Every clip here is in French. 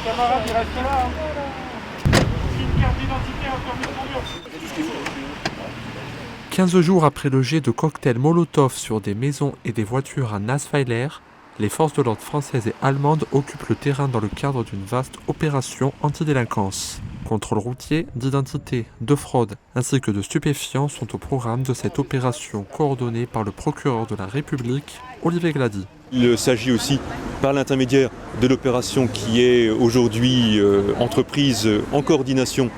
camarades, ils restent là. Une carte d'identité, un permis de conduire. 15 jours après le jet de cocktails Molotov sur des maisons et des voitures à Nassweiler, les forces de l'ordre françaises et allemandes occupent le terrain dans le cadre d'une vaste opération antidélinquance. Contrôle routier, d'identité, de fraude ainsi que de stupéfiants sont au programme de cette opération coordonnée par le procureur de la République, Olivier Glady. Il s'agit aussi, par l'intermédiaire de l'opération qui est aujourd'hui entreprise en coordination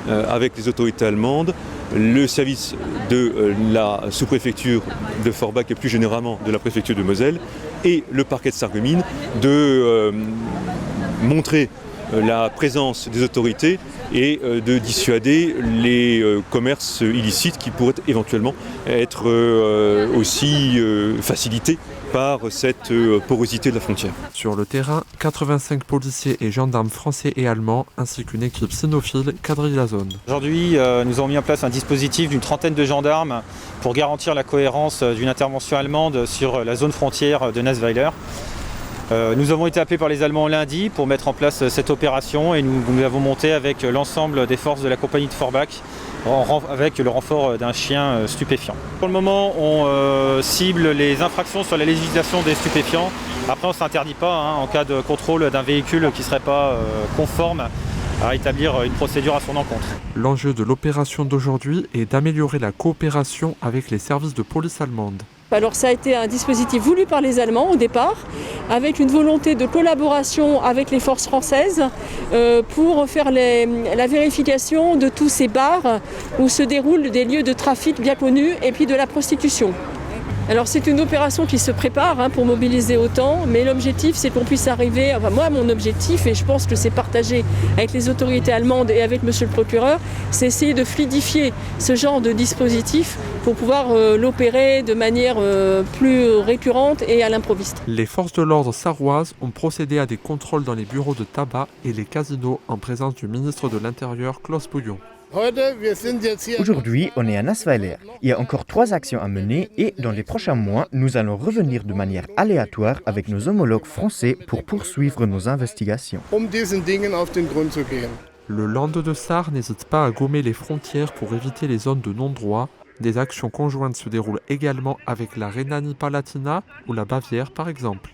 avec les autorités allemandes, le service de la sous-préfecture de Forbach et plus généralement de la préfecture de Moselle et le parquet de Sarreguemines de montrer la présence des autorités et de dissuader les commerces illicites qui pourraient éventuellement être aussi facilités par cette porosité de la frontière. Sur le terrain, 85 policiers et gendarmes français et allemands ainsi qu'une équipe cynophile quadrille la zone. Aujourd'hui, nous avons mis en place un dispositif d'une trentaine de gendarmes pour garantir la cohérence d'une intervention allemande sur la zone frontière de Nassweiler. Nous avons été appelés par les Allemands lundi pour mettre en place cette opération et nous l'avons montée avec l'ensemble des forces de la compagnie de Forbach avec le renfort d'un chien stupéfiant. Pour le moment, on cible les infractions sur la législation des stupéfiants. Après, on ne s'interdit pas en cas de contrôle d'un véhicule qui ne serait pas conforme à établir une procédure à son encontre. L'enjeu de l'opération d'aujourd'hui est d'améliorer la coopération avec les services de police allemandes. Alors ça a été un dispositif voulu par les Allemands au départ, avec une volonté de collaboration avec les forces françaises pour faire la vérification de tous ces bars où se déroulent des lieux de trafic bien connus et puis de la prostitution. Alors c'est une opération qui se prépare pour mobiliser autant, mais l'objectif c'est qu'on puisse arriver, enfin moi mon objectif, et je pense que c'est partagé avec les autorités allemandes et avec monsieur le procureur, c'est essayer de fluidifier ce genre de dispositif pour pouvoir l'opérer de manière plus récurrente et à l'improviste. Les forces de l'ordre sarroises ont procédé à des contrôles dans les bureaux de tabac et les casinos en présence du ministre de l'Intérieur Klaus Bouillon. Aujourd'hui, on est à Nassweiler. Il y a encore 3 actions à mener et dans les prochains mois, nous allons revenir de manière aléatoire avec nos homologues français pour poursuivre nos investigations. Le Land de Sarre n'hésite pas à gommer les frontières pour éviter les zones de non-droit. Des actions conjointes se déroulent également avec la Rhénanie-Palatinat ou la Bavière par exemple.